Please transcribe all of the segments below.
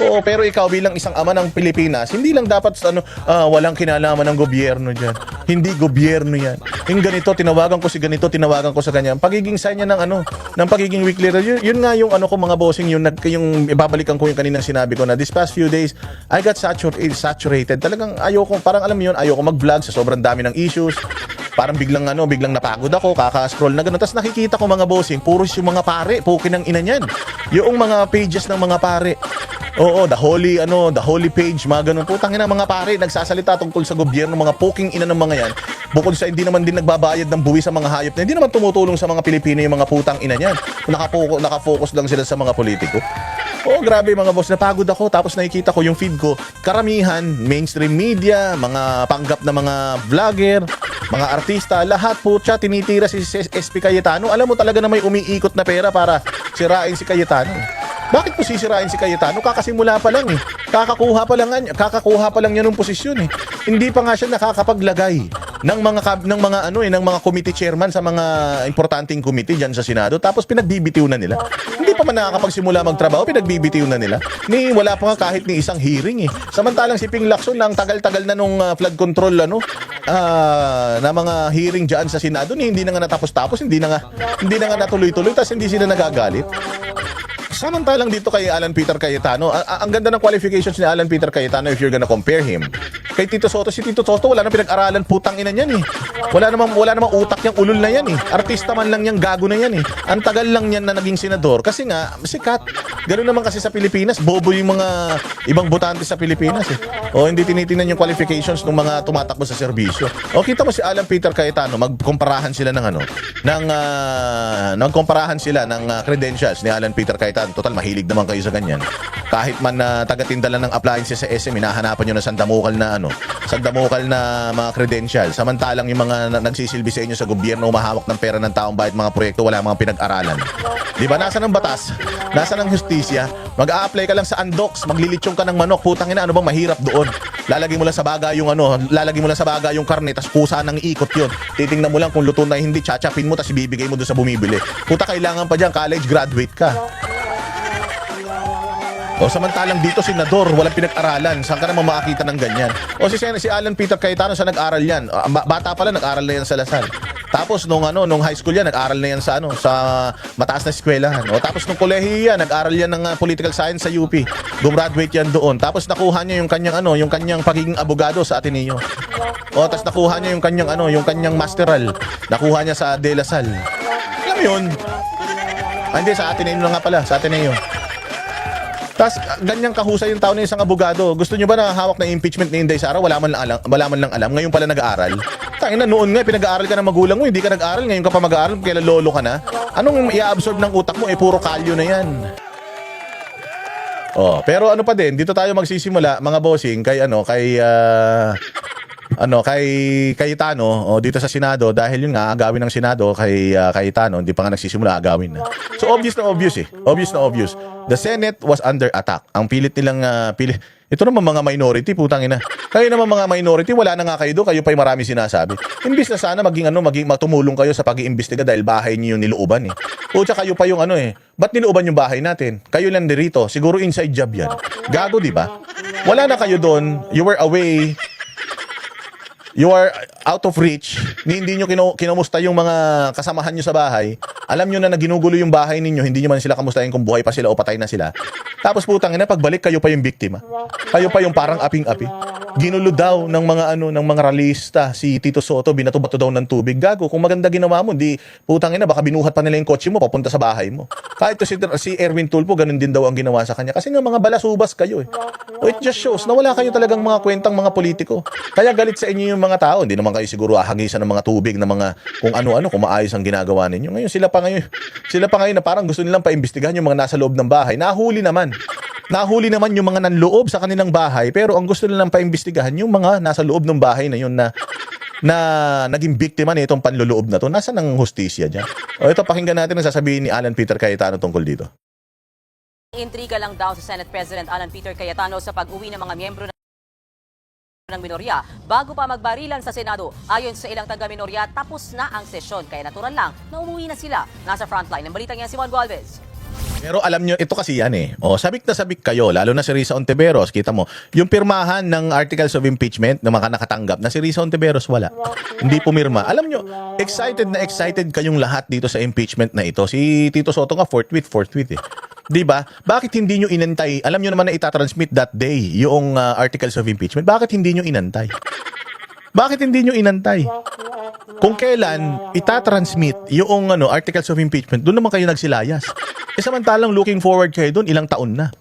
Oo, pero ikaw bilang isang ama ng Pilipinas, hindi lang dapat ano, walang kinalaman ng gobyerno diyan. Hindi gobyerno 'yan. Yung ganito tinawagan ko si ganito, tinawagan ko sa ganyan. Pagiging sign niya ng ano, ng pagiging weak leader. Yun nga yung ano ko mga bossing, yung ibabalikan ko yung kaninang sinabi ko na this past few days I got saturated. Talagang ayoko, parang alam mo yun, ayoko mag-vlog sa sobrang dami ng issues. Parang biglang napagod ako, kaka-scroll na gano'n. Tapos nakikita ko mga bossing, puros yung mga pare, pukin ng ina niyan. Yung mga pages ng mga pare. Oo, the holy page, mga ganun. Putang ina, mga pare, nagsasalita tungkol sa gobyerno, mga puking ina ng mga yan. Bukod sa hindi naman din nagbabayad ng buwis sa mga hayop na, hindi naman tumutulong sa mga Pilipino yung mga putang ina niyan. Nakafocus lang sila sa mga politiko. Oo, grabe mga boss, napagod ako. Tapos nakikita ko yung feed ko, karamihan, mainstream media, mga panggap na mga vlogger, mga artista, lahat po siya tinitira si SP Cayetano. Alam mo talaga na may umiikot na pera para sirain si Cayetano. Bakit po sisirain si Cayetano? Kakasimula pa lang eh. Kakakuha pa lang niya ng posisyon eh. Hindi pa nga siya nakakapaglagay ng mga committee chairman sa mga importanteng committee diyan sa Senado, tapos pinagbibitiw na nila. Hindi pa man nakakapagsimula magtrabaho, pinagbibitiw na nila. Wala pa nga kahit ni isang hearing eh. Samantalang si Ping Lacson nang tagal-tagal na nung flood control na mga hearing diyan sa Senado, hindi na nga natapos-tapos, hindi na nga natuloy-tuloy, tapos hindi sila nagagalit. Samantalang dito kay Alan Peter Cayetano, ang ganda ng qualifications ni Alan Peter Cayetano if you're gonna compare him kay Tito Soto. Si Tito Soto wala nang pinag-aralan, putang ina niyan eh. Wala namang utak yang ulol na yan eh. Artista man lang yang gago na yan eh. Ang tagal lang yan na naging senador kasi nga sikat. Ganoon naman kasi sa Pilipinas, bobo yung mga ibang botante sa Pilipinas eh. O hindi tinitingnan yung qualifications ng mga tumatakbo sa serbisyo. O kita mo si Alan Peter Cayetano, magkumparahan sila ng nagkumparahan sila ng credentials ni Alan Peter Cayetano. Total, mahilig naman kayo sa ganyan. Kahit man taga-tindalan ng appliances sa SM, hinahanapan nyo na sandamukal na mga credentials. Samantalang yung mga nagsisilbi sa inyo sa gobyerno, umahawak ng pera ng taong bayad, mga proyekto, wala mga pinag-aralan. Di ba? Nasa ng batas? Nasa ng justisya? Mag-a-apply ka lang sa Andox, maglilitsyon ka ng manok, putang ina, ano bang mahirap doon? Lalagay mo lang sa baga yung karne, tas kusa ng ikot yun. Titingnan mo lang kung luto na hindi, chachapin mo, tas ibibigay mo doon sa bumibili. Puta, kailangan pa dyan, college graduate ka. O samantalang dito senador, walang pinag-aralan. Saan ka naman makakita ng ganyan? O si Alan Peter Cayetano, saan nag-aral yan? Bata pala, nag-aral na yan sa Lasal. Tapos nung high school yan, nag-aral na yan sa mataas na eskwelahan. O tapos nung kolehiyo yan, nag-aral yan ng political science sa UP. Gumraduate yan doon. Tapos nakuha niya yung kanyang pagiging abogado sa Ateneo. O tapos nakuha niya yung kanyang masteral. Nakuha niya sa De La Salle. Alam mo yun? Hindi, sa Ateneo lang nga pala, sa Ateneo. Tapos ganyang kahusay yung tao na isang abogado. Gusto nyo ba na hawak na impeachment ni Inday Sara? Wala man lang alam. Ngayon pala nag-aaral. Tangina, noon nga pinag-aaral ka ng magulang mo, hindi ka nag-aaral. Ngayon ka pa mag-aaral, kailan lolo ka na. Anong i-absorb ng utak mo? Puro kalyo na yan. Oh, pero ano pa din, dito tayo magsisimula mga bossing kay Cayetano dito sa Senado, dahil yun nga agawin ng Senado kay Cayetano, hindi pa nga nagsisimula, agawin na. So obvious na obvious. The Senate was under attack. Ang pilit nilang ito naman mga minority, putang ina. Kayo naman mga minority, wala na nga kayo doon, kayo pa'y marami sinasabi. Imbis na sana maging matumulong kayo sa pag-iimbestiga dahil bahay niyo yung nilooban eh. O tsaka kayo pa yung ba't nilooban yung bahay natin? Kayo lang dirito, siguro inside job yan. Gago, di ba? Wala na kayo doon, you were away. You are out of reach, hindi nyo kinamusta yung mga kasamahan nyo sa bahay. Alam nyo na ginugulo yung bahay ninyo, hindi nyo man sila kamustahin kung buhay pa sila o patay na sila. Tapos putang ina, pagbalik kayo pa yung biktima. Kayo pa yung parang aping-api. Ginulo daw ng mga ralista si Tito Soto, binato-bato daw ng tubig. Gago, kung maganda ginawa mo, di putang ina, baka binuhat pa nila yung kotse mo papunta sa bahay mo. Kahit si Erwin Tulfo, ganun din daw ang ginawa sa kanya. Kasi nga mga balasubas kayo eh. O it just shows na wala kayo talagang mga kwentang mga politiko. Kaya galit sa inyo yung mga tao. Hindi naman kayo siguro ahagisan ng mga tubig na mga kung ano-ano, kung maayos ang ginagawa ninyo. Ngayon sila pa ngayon na parang gusto nilang paimbestigahan yung mga nasa loob ng bahay. Nahuli naman yung mga nanloob sa kanilang bahay, pero ang gusto nilang paimbestigahan yung mga nasa loob ng bahay na yun na naging biktima na itong panloloob na to. Nasa ng hustisya dyan? O ito, pakinggan natin ang sasabihin ni Alan Peter Cayetano tungkol dito. Intriga lang daw sa Senate President Alan Peter Cayetano sa pag-uwi ng mga miyembro ng minorya bago pa magbarilan sa Senado. Ayon sa ilang taga-minorya, tapos na ang sesyon, kaya natural lang na umuwi na sila. Nasa frontline ng balitang yan si Juan Gualvez. Pero alam nyo, ito kasi yan eh. O, sabik na sabik kayo, lalo na si Risa Ontiveros. Kita mo, yung pirmahan ng articles of impeachment na mga nakatanggap na si Risa Ontiveros, wala. Hindi pumirma. Alam nyo, excited na excited kayong lahat dito sa impeachment na ito. Si Tito Soto nga, forthwith eh. Di ba? Bakit hindi nyo inantay? Alam nyo naman na itatransmit that day yung articles of impeachment. Bakit hindi nyo inantay? Bakit hindi nyo inantay? Kung kailan itatransmit yung articles of impeachment, doon naman kayo nagsilayas. Samantalang looking forward kayo doon, ilang taon na.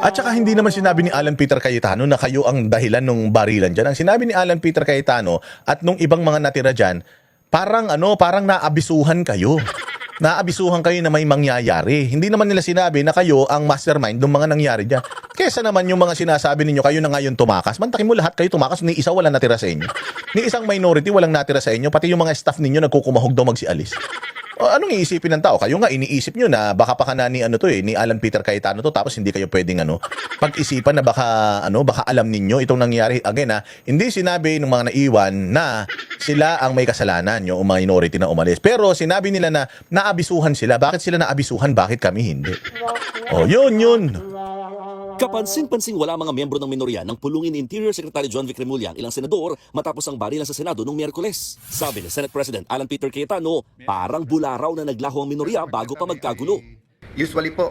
At saka hindi naman sinabi ni Alan Peter Cayetano na kayo ang dahilan ng barilan dyan. Ang sinabi ni Alan Peter Cayetano at nung ibang mga natira dyan, parang naabisuhan kayo. Naabisuhan kayo na may mangyayari. Hindi naman nila sinabi na kayo ang mastermind ng mga nangyari dyan. Kesa naman yung mga sinasabi ninyo, kayo na ngayon tumakas. Mantakin mo lahat kayo tumakas, ni isa wala natira sa inyo. Ni isang minority walang natira sa inyo, pati yung mga staff ninyo nagkukumahog daw magsialis. O, anong iisipin ng tao? Kayo nga iniisip nyo na baka pa ni ni Alan Peter Cayetano to, tapos hindi kayo pwedeng pag-isipan na baka alam ninyo itong nangyari. Again hindi sinabi ng mga naiwan na sila ang may kasalanan, yung minority na umalis. Pero sinabi nila na naabisuhan sila. Bakit sila naabisuhan? Bakit kami hindi? O, yun. Kapansin-pansing wala mga miyembro ng minorya ng pulungin ni Interior Secretary John Vic Remulla ang ilang senador matapos ang barilan sa Senado noong Miyerkules. Sabi ni Senate President Alan Peter Cayetano, parang bularaw na naglaho ang minorya bago pa magkagulo. Usually po,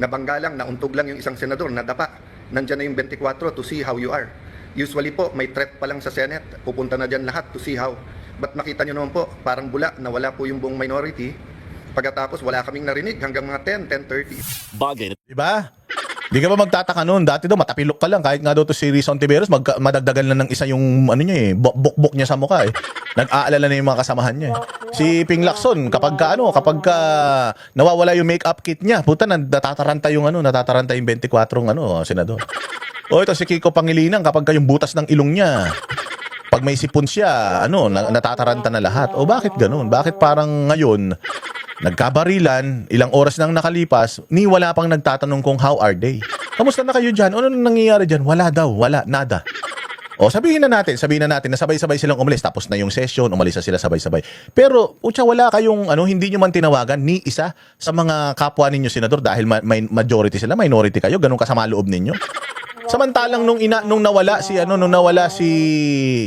nabangga lang, nauntog lang yung isang senador, nadapa. Nandiyan na yung 24 to see how you are. Usually po, may threat pa lang sa Senate, pupunta na dyan lahat to see how. But makita nyo naman po, parang bula, nawala po yung buong minority. Pagkatapos, wala kaming narinig hanggang mga 10:30. Bagay na Diba? Di ka ba magtataka noon? Dati daw matapilok ka lang. Kahit nga daw to si Risa Ontiveros, madagdagan lang ng isa yung bukbok niya sa mukha eh. Nag-aalala na yung mga kasamahan niya eh. Si Ping Lacson, kapag nawawala yung makeup kit niya, puta, natataranta yung 24 senador. O ito si Kiko Pangilinan, kapag yung butas ng ilong niya, pag may sipon siya, natataranta na lahat. O bakit ganun? Bakit parang ngayon, nagkabarilan, ilang oras nang nakalipas, ni wala pang nagtatanong kung how are they? Kamusta na kayo dyan? Ano nangyayari dyan? Wala daw, wala, nada. O sabihin na natin na sabay-sabay silang umalis, tapos na yung session, umalis na sila sabay-sabay. Pero, wala kayong, hindi nyo man tinawagan ni isa sa mga kapwa ninyo senador dahil may majority sila, minority kayo, ganun kasama loob ninyo. Samantalang nung nawala si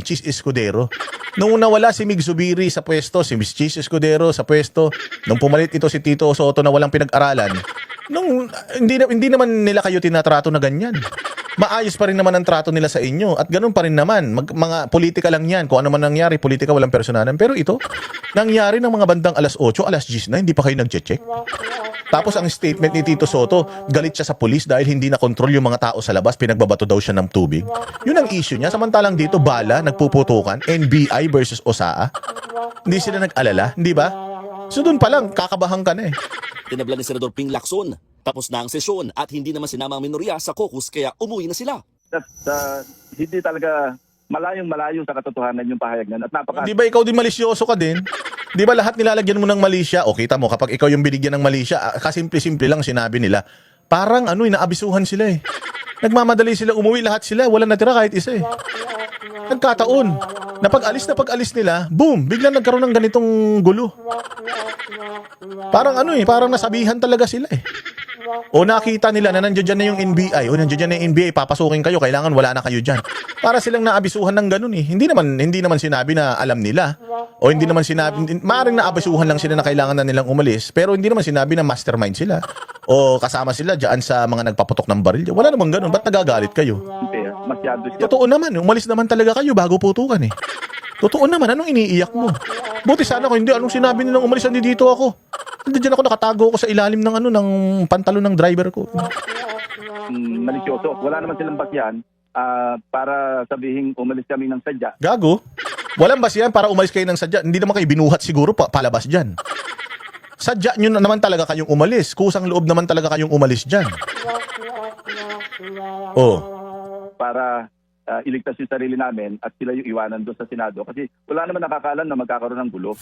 Chis Escudero, nung nawala si Mig Zubiri sa pwesto, si Miss Chis Escudero sa pwesto, nung pumalit ito si Tito Soto na walang pinag-aralan, hindi naman nila kayo tinatrato na ganyan. Maayos pa rin naman ang trato nila sa inyo at ganun pa rin naman. Mga politika lang yan. Kung ano man nangyari, politika walang personalan. Pero ito, nangyari ng mga bandang alas 8, alas 10 na, hindi pa kayo nag-check. Tapos ang statement ni Tito Soto, galit siya sa pulis dahil hindi na control yung mga tao sa labas, pinagbabato daw siya ng tubig. Yun ang issue niya. Samantalang dito, bala, nagpuputukan, NBI versus OSAA. Hindi sila nag-alala, hindi ba? So doon pa lang, kakabahan ka na eh. tinabla ni Senador Ping Lacson. Tapos na ang sesyon at hindi naman sinama ang minorya sa caucus kaya umuwi na sila. Hindi talaga malayong-malayo sa katotohanan yung pahayag na. At Di ba ikaw din malisyoso ka din? Di ba lahat nilalagyan mo ng mali siya? O kita mo, kapag ikaw yung binigyan ng mali siya, kasimple-simple lang sinabi nila. Parang inaabisuhan sila eh. Nagmamadali sila, umuwi lahat sila, wala natira kahit isa eh. Nagkataon. Na pag-alis nila, boom, biglang nagkaroon ng ganitong gulo. Parang parang nasabihan talaga sila eh. O nakita nila na nandiyan dyan na yung NBI, o nandiyan dyan na yung NBI, papasukin kayo, kailangan wala na kayo dyan. Para silang naabisuhan ng ganun eh. Hindi naman sinabi na alam nila. O hindi naman sinabi, maaaring naabisuhan lang sila na kailangan na nilang umalis, pero hindi naman sinabi na mastermind sila. O kasama sila dyan sa mga nagpaputok ng baril. Wala namang ganun. Ba't nagagalit kayo? masyado siya. Totoo naman, umalis naman talaga kayo bago putukan eh. Totoo naman, anong iniiyak mo? Buti sana ko hindi, anong sinabi nilang umalis, dito ako. Diyan ako nakatago ako sa ilalim ng ng pantalon ng driver ko. Malisyoso. Wala naman silang basyan para sabihin umalis kami ng sadya. Gago. Walang basyan para umalis kayo ng sadya. Hindi naman kayo binuhat siguro palabas dyan. Sadya nyo naman talaga kayong umalis. Kusang loob naman talaga kayong umalis dyan. Oh. Para iligtas yung sarili namin at sila yung iwanan doon sa Senado. Kasi wala naman nakakaalam na magkakaroon ng gulo.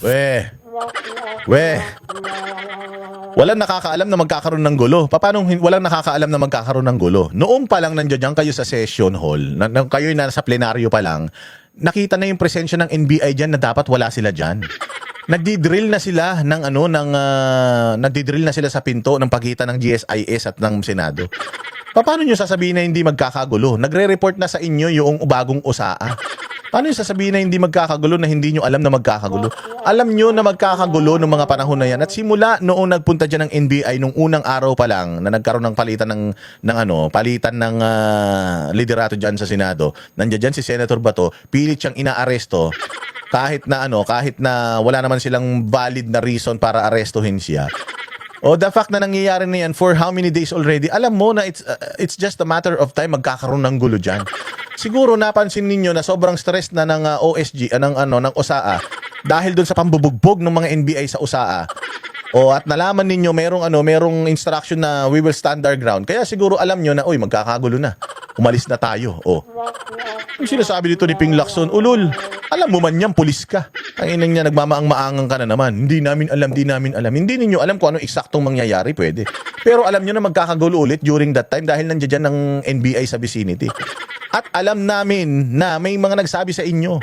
Walang nakakaalam na magkakaroon ng gulo. Paano walang nakakaalam na magkakaroon ng gulo? Noong pa lang nandiyan kayo sa session hall, kayo na sa plenaryo pa lang, nakita na yung presensya ng NBI dyan na dapat wala sila dyan. Nagdi-drill na sila ng nagdi-drill na sila sa pinto ng pagitan ng GSIS at ng Senado. Paano nyo sasabihin na hindi magkakagulo? Nagre-report na sa inyo yung bagong USAA. Paano nyo sasabihin na hindi magkakagulo na hindi nyo alam na magkakagulo? Alam nyo na magkakagulo ng mga panahon na yan. At simula noong nagpunta dyan ng NBI nung unang araw pa lang na nagkaroon ng palitan ng liderato dyan sa Senado. Nandiyan dyan si Senator Bato, pilit siyang inaaresto kahit na wala naman silang valid na reason para arestuhin siya. O the fact na nangyayari na yan for how many days already, alam mo na it's just a matter of time magkakaroon ng gulo dyan. Siguro napansin ninyo na sobrang stress na ng OSG, ng USAA dahil doon sa pambubugbog ng mga NBI sa USAA. O at nalaman ninyo merong instruction na we will stand our ground. Kaya siguro alam nyo na, magkakagulo na. Umalis na tayo. Yung sinasabi dito ni Ping Lacson, ulul, alam mo man yan, pulis ka. Ang inang niya, nagmamaang-maangang ka na naman. Hindi namin alam. Hindi ninyo alam kung anong eksaktong mangyayari, pwede. Pero alam nyo na magkakagulo ulit during that time dahil nandiyan dyan ng NBI sa vicinity. At alam namin na may mga nagsabi sa inyo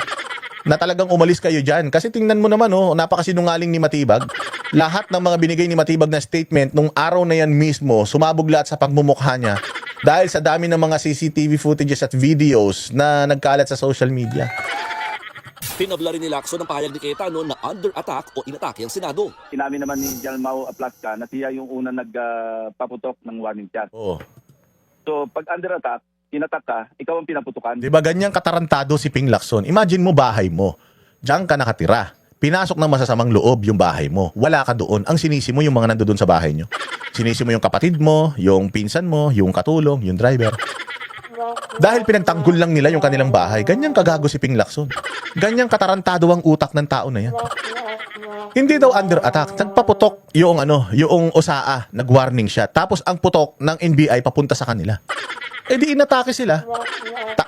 na talagang umalis kayo dyan. Kasi tingnan mo naman, napakasinungaling ni Matibag. Lahat ng mga binigay ni Matibag na statement nung araw na yan mismo, sumabog lahat sa pagmumukha niya dahil sa dami ng mga CCTV footages at videos na nagkalat sa social media. Pinabla rin ni Lacson ang pahayag ni Cayetano na under attack o inatake ang Senado. Sinabi naman ni General Mau Aplasca na siya yung unang nagpaputok ng warning shot. Oo. So pag under attack, inattack ka, ikaw ang pinaputukan. Diba ganyang katarantado si Ping Lacson? Imagine mo bahay mo. Diyan ka nakatira. Pinasok ng masasamang loob yung bahay mo. Wala ka doon. Ang sinisi mo yung mga nandoon sa bahay nyo. Sinisi mo yung kapatid mo, yung pinsan mo, yung katulong, yung driver. Dahil pinagtanggol lang nila yung kanilang bahay. Ganyang kagago si Ping Lacson. Ganyang katarantado ang utak ng tao na yan. Hindi daw under attack. Nagpaputok yung USAA, nag-warning siya. Tapos ang putok ng NBI papunta sa kanila. Di inatake sila.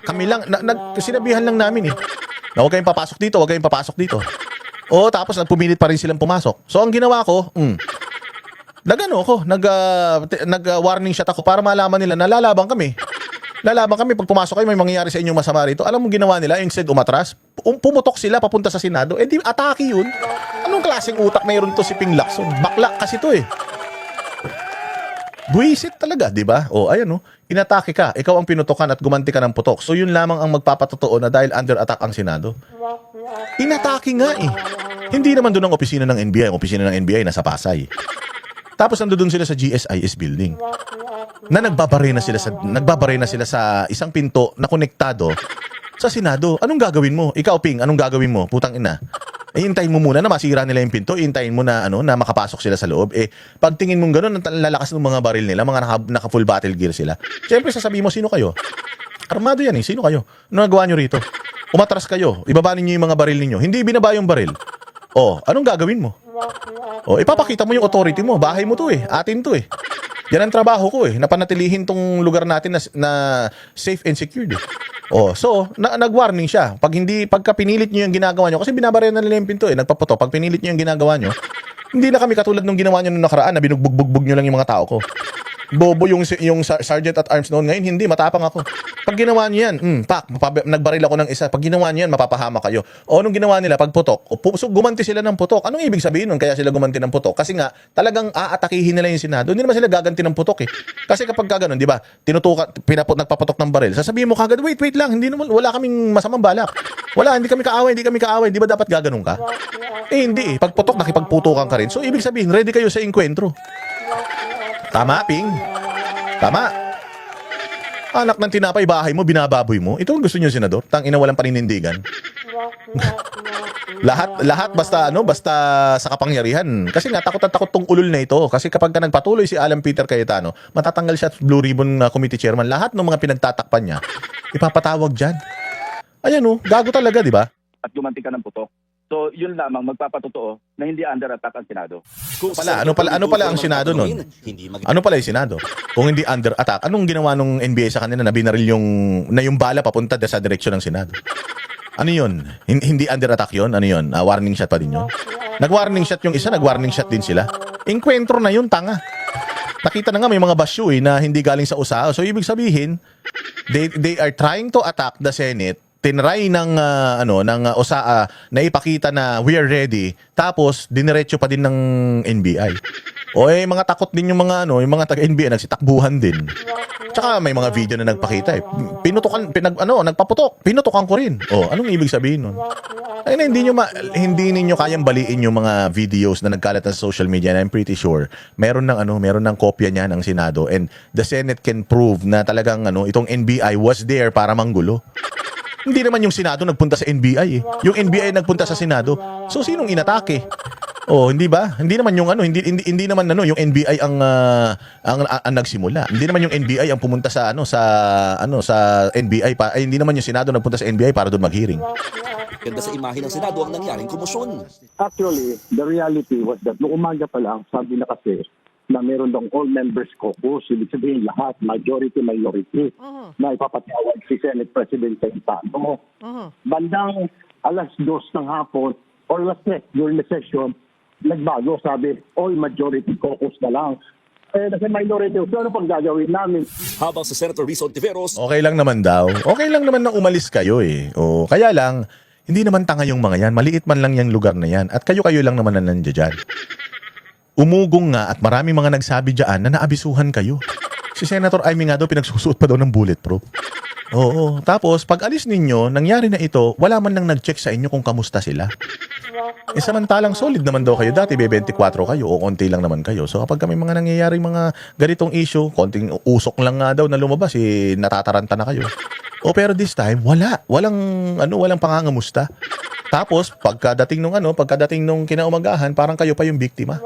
Kami lang, sinabihan lang namin na huwag kayong papasok dito, huwag kayong papasok dito. Tapos nagpumilit pa rin silang pumasok. So ang ginawa ko, nag-warning shot ako para malaman nila na lalaban kami. Lalaban kami pag pumasok kayo, may mangyayari sa inyong masama rito. Alam mo ginawa nila, instead umatras, pumutok sila papunta sa Senado. Di atake yun. Anong klaseng utak mayroon to si Ping Lacson? Bakla kasi to Buisit talaga, di ba? Inatake ka, ikaw ang pinutokan at gumanti ka ng putok. So yun lamang ang magpapatotoo na dahil under attack ang Senado. Inatake nga Hindi naman doon ang opisina ng NBI. Ang opisina ng NBI nasa Pasay. Tapos nandoon sila sa GSIS building. Na nagbabare na sila sa isang pinto na konektado sa Senado. Anong gagawin mo? Ikaw, Ping, anong gagawin mo? Putang ina. Hintayin mo muna na masira nila yung pinto, hintayin mo na na makapasok sila sa loob. Pagtingin mong gano'n, ang lalakas ng mga baril nila, mga naka full battle gear sila. Siyempre sasabihin mo, sino kayo? Armado yan sino kayo? Ano nagawa nyo rito? Umatras kayo, ibaba ninyo yung mga baril ninyo. Hindi binaba yung baril. Anong gagawin mo? Ipapakita mo yung authority mo, bahay mo to atin to Yan ang trabaho ko napanatilihin tong lugar natin na safe and secured So, nag-warning siya. Pagka pinilit nyo yung ginagawa nyo, kasi binabarena nila yung pinto nagpaputo. Pag pinilit nyo yung ginagawa nyo, hindi na kami katulad nung ginawa nyo nung nakaraan na binugbog nyo lang yung mga tao ko. Bobo yung sergeant at arms noon. Ngayon, hindi. Matapang ako. Pag ginawa niyo yan, nagbaril ako ng isa. Pag ginawa niyo yan, mapapahama kayo. Anong ginawa nila? Pag putok, gumanti sila ng putok. Anong ibig sabihin nun? Kaya sila gumanti ng putok? Kasi nga, talagang aatakihin nila yung Senado. Hindi naman sila gaganti ng putok Kasi kapag gano'n, di ba, nagpaputok ng baril. Sasabihin mo kagad, wait lang, wala kaming masamang balak. Hindi kami kaaway. Di ba dapat gaganon ka? Hindi Pag putok, nakipagputukan ka rin. So, ibig sabihin, ready kayo sa enkwentro. Tama, Ping. Tama. Anak ng tinapay, bahay mo, binababoy mo. Ito ang gusto niyo, Senador? Tangina, walang paninindigan. lahat basta sa kapangyarihan. Kasi nga, takot tong ulol na ito. Kasi kapag nagpatuloy si Alan Peter Cayetano, matatanggal siya at Blue Ribbon Committee Chairman. Lahat ng mga pinagtatakpan niya, ipapatawag dyan. Ayan gago talaga, di ba? At gumanti ka ng putok. So yun lamang magpapatotoo na hindi under attack ang Senado. Ano pala ang Senado nun? Ano pala yung Senado? Kung hindi under attack, anong ginawa nung NBI sa kanila na binaril yung bala papunta sa direksyon ng Senado? Ano yun? Hindi under attack yun? Ano yun? Warning shot pa din yun? Nag-warning shot yung isa, nag-warning shot din sila. Enkwentro na yun, tanga. Nakita na nga may mga basyo na hindi galing sa USAA. So ibig sabihin, they are trying to attack the Senate tinry ng OSAA na ipakita na we are ready, tapos diniretso pa din ng NBI. O mga takot din yung mga yung mga taga-NBI nagsitakbuhan din. Tsaka may mga video na nagpakita nagpaputok, pinutokan ko rin. Anong ibig sabihin nun? Ay, hindi ninyo kayang baliin yung mga videos na nagkalat sa social media, and I'm pretty sure meron ng kopya niyan ng Senado, and the Senate can prove na talagang itong NBI was there para manggulo. Hindi naman yung Senado nagpunta sa NBI eh. Yung NBI nagpunta sa Senado. So sinong inatake? Hindi ba? Hindi naman yung hindi naman yung NBI ang nagsimula. Hindi naman yung NBI ang pumunta sa NBI hindi naman yung Senado nagpunta sa NBI para doon mag-hearing. Ganda sa imahe ng Senado ang nangyaring komosyon. Actually, the reality was that noong umaga pa lang, sabi na kasi na meron daw all members caucus, ibig sabihin lahat, majority, minority, na ipapatawag si Senate President Cayetano. Bandang alas 2 ng hapon, or alas 3 during the session, nagbago, sabi, all majority caucus na lang. Kasi minority, so ano pang gagawin namin? Habang sa Senator Rizzo Ontiveros, Okay lang naman daw. Okay lang naman na umalis kayo eh. Kaya lang, hindi naman tanga yung mga yan. Maliit man lang yung lugar na yan. At kayo lang naman na nandiyan dyan. Umugong nga at marami mga nagsabi dyan na naabisuhan kayo. Si Senator Amy nga daw pinagsusuot pa daw ng bulletproof. Oo. Tapos, pag alis ninyo, nangyari na ito, wala man lang nag-check sa inyo kung kamusta sila. Samantalang solid naman daw kayo. Dati, 24 kayo o konti lang naman kayo. So, kapag may mga nangyayari mga ganitong issue, konting usok lang nga daw na lumabas, natataranta na kayo. Pero this time, walang pangangamusta. Tapos, pagkadating nung kinaumagahan, parang kayo pa yung biktima.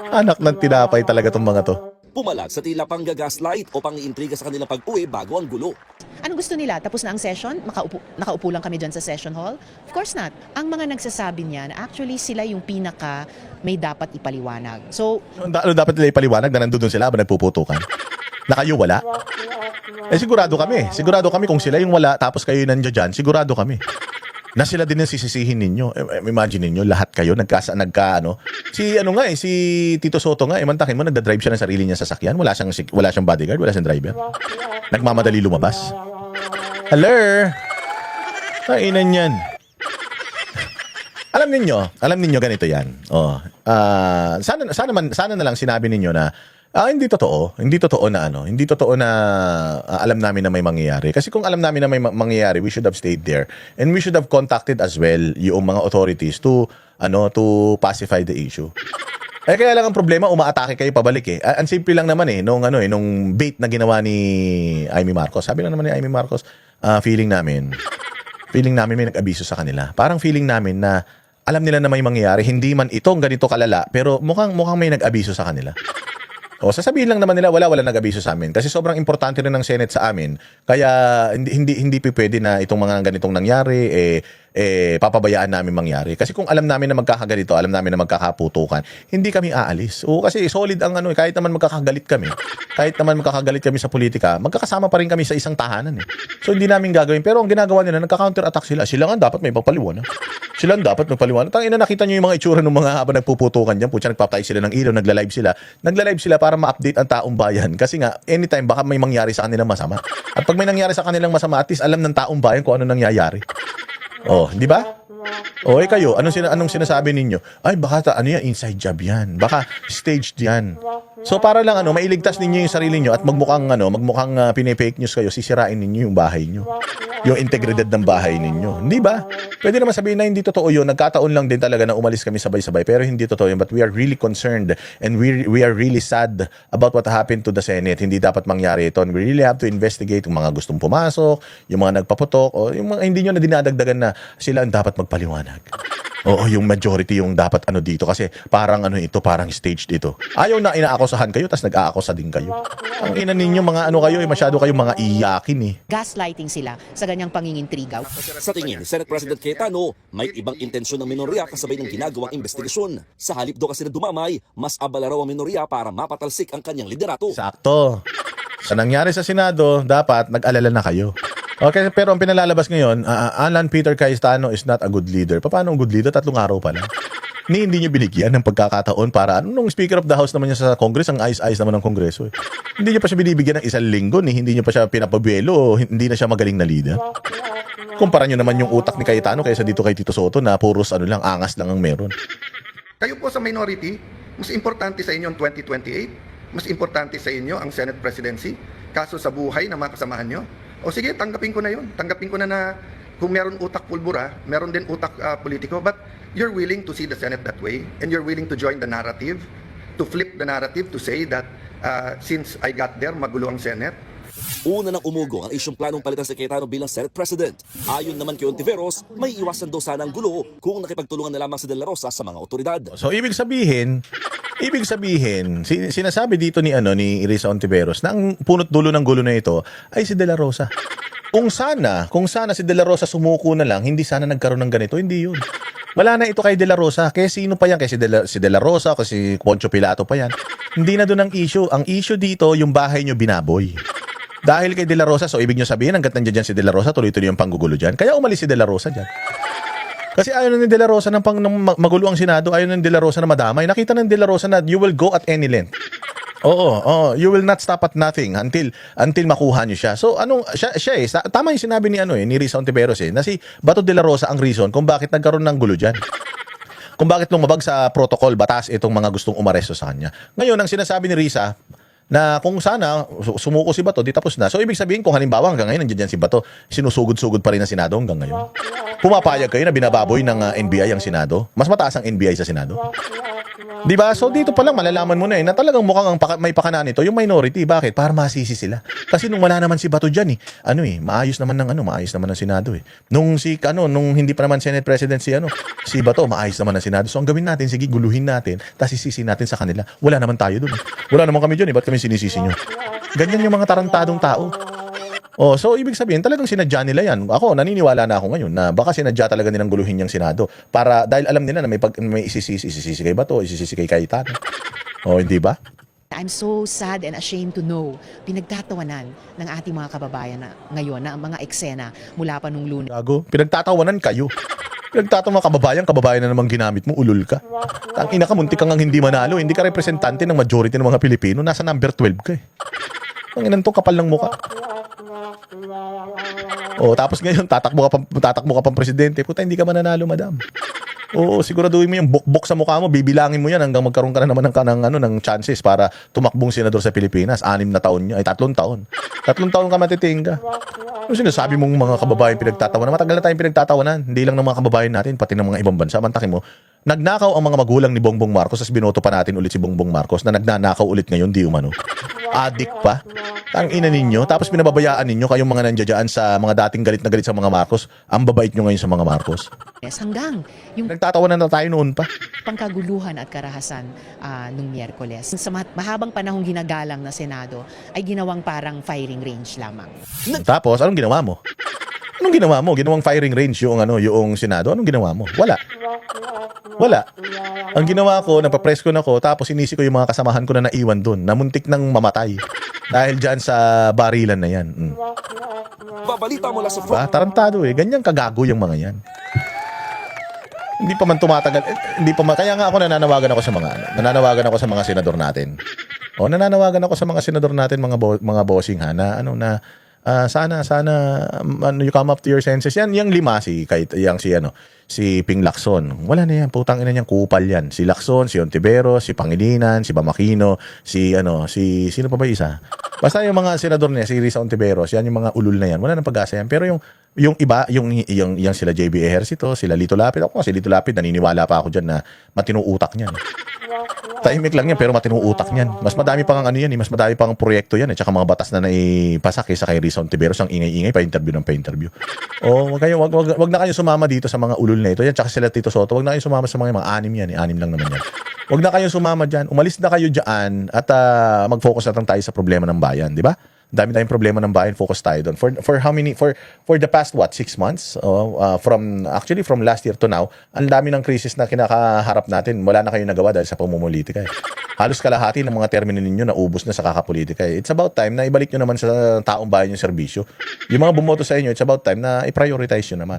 Anak ng tinapay talaga tong mga to. pumalag sa tila panggagaslight o pang-iintriga sa kanilang pag-uwi bago ang gulo. Anong gusto nila? Tapos na ang session? Nakaupo lang kami dyan sa session hall? Of course not. Ang mga nagsasabi niyan, actually sila yung pinaka may dapat ipaliwanag. So, Ano dapat nila ipaliwanag na nandun sila ba nagpuputukan? Na kayo wala? Sigurado kami. Sigurado kami kung sila yung wala tapos kayo yung nandiyan dyan, sigurado kami. Na sila din ang sisisihin ninyo. Imagine ninyo, lahat kayo si Tito Soto nga, mantakin mo, nagda-drive siya ng sarili niya sasakyan. Wala siyang bodyguard, wala siyang driver. Nagmamadali lumabas. Hello? Kainan yan. Alam ninyo ganito yan. Sana na lang sinabi ninyo na hindi totoo na alam namin na may mangyayari. Kasi kung alam namin na may mangyayari, we should have stayed there. And we should have contacted as well yung mga authorities to pacify the issue. Kaya lang ang problema, umaatake kayo pabalik eh. Ang simple lang naman nung bait na ginawa ni Amy Marcos. Sabi lang naman ni Amy Marcos, feeling namin may nag-abiso sa kanila. Parang feeling namin na alam nila na may mangyayari, hindi man itong ganito kalala, pero mukhang may nag-abiso sa kanila. Sasabihin lang naman nila wala nag-abiso sa amin kasi sobrang importante rin ng Senate sa amin. Kaya hindi pwede na itong mga ganitong nangyari papabayaan namin mangyari. Kasi kung alam namin na magkakaganito, alam namin na magkakaputukan, hindi kami aalis. Kasi solid ang kahit naman magkakagalit kami sa politika, magkakasama pa rin kami sa isang tahanan eh. So hindi namin gagawin. Pero ang ginagawa nila, nagka-counter-attack sila. Sila nga dapat may pagpaliwanag. Tangina, nakita nyo yung mga itsura ng mga habang nagpuputukan dyan. Putya, nagpapatay sila ng ilaw, nagla-live sila para ma-update ang taong bayan. Kasi nga, anytime baka may mangyari sa kanilang masama. At pag may nangyari sa kanilang masama, at least alam ng taong bayan kung ano nangyayari. Di ba? Kayo, anong sinasabi ninyo? Ay, baka inside job yan. Baka staged yan. So para lang mailigtas ninyo yung sarili nyo at magmukhang pinay-fake news kayo, sisirain ninyo yung bahay nyo. Yung integridad ng bahay ninyo. Hindi ba? Pwede naman sabihin na hindi totoo yun. Nagkataon lang din talaga na umalis kami sabay-sabay. Pero hindi totoo yun. But we are really concerned and we are really sad about what happened to the Senate. Hindi dapat mangyari ito. And we really have to investigate yung mga gustong pumasok, yung mga nagpaputok, o yung mga hindi nyo na dinadagdagan na sila ang dapat magpaliwanag. Yung majority yung dapat dito kasi parang parang staged ito. Ayaw na inaakusahan kayo tas nag-aakusa din kayo. Ang ina ninyo mga kayo masyado kayong mga iyakin eh. gaslighting sila sa ganyang pangingintriga. Sa tingin ni Senate President Cayetano, may ibang intensyon ng minorya kasabay ng ginagawang investigasyon. Sa halip do kasi na dumamay, mas abala raw ang minorya para mapatalsik ang kanyang liderato. Sakto. Sa nangyari sa Senado, dapat nag-alala na kayo. Okay, pero ang pinalalabas ngayon, Alan Peter Cayetano is not a good leader. Paano ang good leader? 3 araw pa lang. Hindi nyo binigyan ng pagkakataon para nung Speaker of the House naman niya sa Congress, ang ayos-ayos naman ng Kongreso. Hindi nyo pa siya binibigyan ng 1 linggo, hindi nyo pa siya pinapabuelo, hindi na siya magaling na leader. Kumpara nyo naman yung utak ni Cayetano kaysa dito kay Tito Soto na puros ano lang, angas lang ang meron. Kayo po sa minority, mas importante sa inyo ang 2028, mas importante sa inyo ang Senate presidency, kaso sa buhay ng mga kasamahan nyo. O sige, tanggapin ko na yun. Tanggapin ko na kung meron utak pulbura, meron din utak politiko, but you're willing to see the Senate that way, and you're willing to join the narrative, to flip the narrative to say that since I got there, magulo ang Senate. Una nang umugong ang isyong planong palitan si Cayetano bilang Senate President. Ayon naman kay Ontiveros, may iwasan daw sana ang gulo kung nakipagtulungan na lamang si De La Rosa sa mga otoridad. So ibig sabihin, sinasabi dito ni Risa Ontiveros na ang punot dulo ng gulo na ito ay si De La Rosa. Kung sana si De La Rosa sumuko na lang, hindi sana nagkaroon ng ganito, hindi yun. Wala na ito kay De La Rosa. Kaya sino pa yan? Kaya si De La Rosa, kasi Poncio Pilato pa yan. Hindi na doon ang issue. Ang issue dito, yung bahay nyo binaboy. Dahil kay De La Rosa, so ibig nyo sabihin, hanggat nandiyan dyan si De La Rosa, tuloy-tuloy yung panggugulo dyan. Kaya umalis si De La Rosa dyan. Kasi ayaw na ni De La Rosa ng magulo ang Senado, ayaw na ni De La Rosa na madamay. Nakita ng De La Rosa na you will go at any length. Oo, you will not stop at nothing until makuha niyo siya. So tama yung sinabi ni Risa Ontiveros na si Bato De La Rosa ang reason kung bakit nagkaroon ng gulo diyan. Kung bakit lumabag sa protocol batas itong mga gustong umaresto sa kanya. Ngayon ang sinasabi ni Risa na kung sana sumuko si Bato, di tapos na. So ibig sabihin kung halimbawa hanggang ngayon nandiyan si Bato, sinusugod-sugod pa rin ang Senado hanggang ngayon. Pumapayag kayo na binababoy ng NBI ang Senado? Mas mataas ang NBI sa Senado? Di ba? So dito pa lang malalaman mo na na talagang mukhang may pakana nito yung minority. Bakit? Para masisi sila. Kasi nung wala naman si Bato diyan maayos naman ng Senado eh. Nung hindi pa naman Senate President si Bato, maayos naman ng Senado. So ang gawin natin, sige guluhin natin, tapos isisi natin sa kanila. Wala naman tayo doon. Wala naman kami diyan ba't kami sinisisi nyo? Ganyan yung mga tarantadong tao. So ibig sabihin talagang sinadya nila yan. Ako naniniwala na ako ngayon na baka sinadya talaga nilang guluhin yung Senado para dahil alam nila na may isisisi kay Bato, isisisi kay Cayetano. Hindi ba? I'm so sad and ashamed to know pinagtatawanan ng ating mga kababayan na ngayon na ang mga eksena mula pa nung Lunes. Gago, pinagtatawanan kayo. Pinagtatawa kababayan na namang ginamit mo, ulul ka. Tangina ka, muntik kang hindi manalo. Hindi ka representante ng majority ng mga Pilipino. Nasa number 12 ka eh. Ang inan to, kapal ng muka. Tapos ngayon, tatakbo ka pang presidente. Puta, hindi ka mananalo, madam. Siguraduhin mo yung bukbok sa mukha mo, bibilangin mo yan hanggang magkaroon ka na naman ng chances para tumakbong senador sa Pilipinas. 6 na taon niya, 3 taon. 3 taon ka matitingga. Ano sinasabi mong mga kababayan pinagtatawanan? Matagal na tayong pinagtatawanan. Hindi lang ng mga kababayan natin, pati ng mga ibang bansa. Mantakin mo, nagnakaw ang mga magulang ni Bongbong Marcos, tapos binoto pa natin ulit si Bongbong Marcos na nagnanakaw ulit ngayon, di umano. Adik pa. Ang ina ninyo, tapos pinababayaan ninyo kayong mga nandiyan sa mga dating galit na galit sa mga Marcos. Ang babait nyo ngayon sa mga Marcos. Hanggang yung Nagtatawanan na tayo noon pa. pangkaguluhan at karahasan nung Miyerkules. Sa mahabang panahong ginagalang na Senado ay ginawang parang firing range lamang. Tapos, anong ginawa mo? Anong ginawa mo? Ginawang firing range yung Senado. Anong ginawa mo? Wala. Ang ginawa ko, napapress ko na ko, tapos inisi ko yung mga kasamahan ko na naiwan doon, na muntik nang mamatay. Dahil dyan sa barilan na yan. Babalita mula sa Tarantado eh. Ganyan kagago yung mga yan. Hindi pa man tumatagal. Kaya nga ako nananawagan ako sa mga senador natin. Nananawagan ako sa mga senador natin, mga bossing na sana you come up to your senses. Yan yung lima si Ping Lacson. Wala na yan, putang ina niyang kupal yan. Si Lacson, si Ontiveros, si Pangilinan, si Bamakino, sino pa ba isa? Basta yung mga senador niya, si Risa Ontiveros, yan yung mga ulul na yan. Wala nang pag-asa yan. Pero yung iba, yung sila JB Ejercito, sila Lito Lapid. Si Lito Lapid, naniniwala pa ako dyan na matinong utak niyan. Tahimik lang yan, pero matinong utak niyan. Mas madami pang mas madami pang proyekto yan, tsaka mga batas na naipasa kaysa kay Risa Ontiveros, ang ingay-ingay, pa-interview. Wag na kayo sumama dito sa mga ulul na ito. Yan, tsaka sila Tito Soto, wag na kayo sumama sa mga 6 yan, 6 lang naman yan. Wag na kayo sumama dyan, umalis na kayo dyan at mag-focus na tayo sa problema ng bayan, di ba? Dami tayong problema ng bayan, focus tayo doon. For the past 6 months, from last year to now, ang dami ng krisis na kinakaharap natin. Wala na kayong nagawa dahil sa pamumulitika eh. Halos kalahati ng mga termino ninyo na ubos na sa kakapolitika eh. It's about time na ibalik nyo naman sa taong bayan yung serbisyo. Yung mga bumoto sa inyo, it's about time na i-prioritize nyo naman.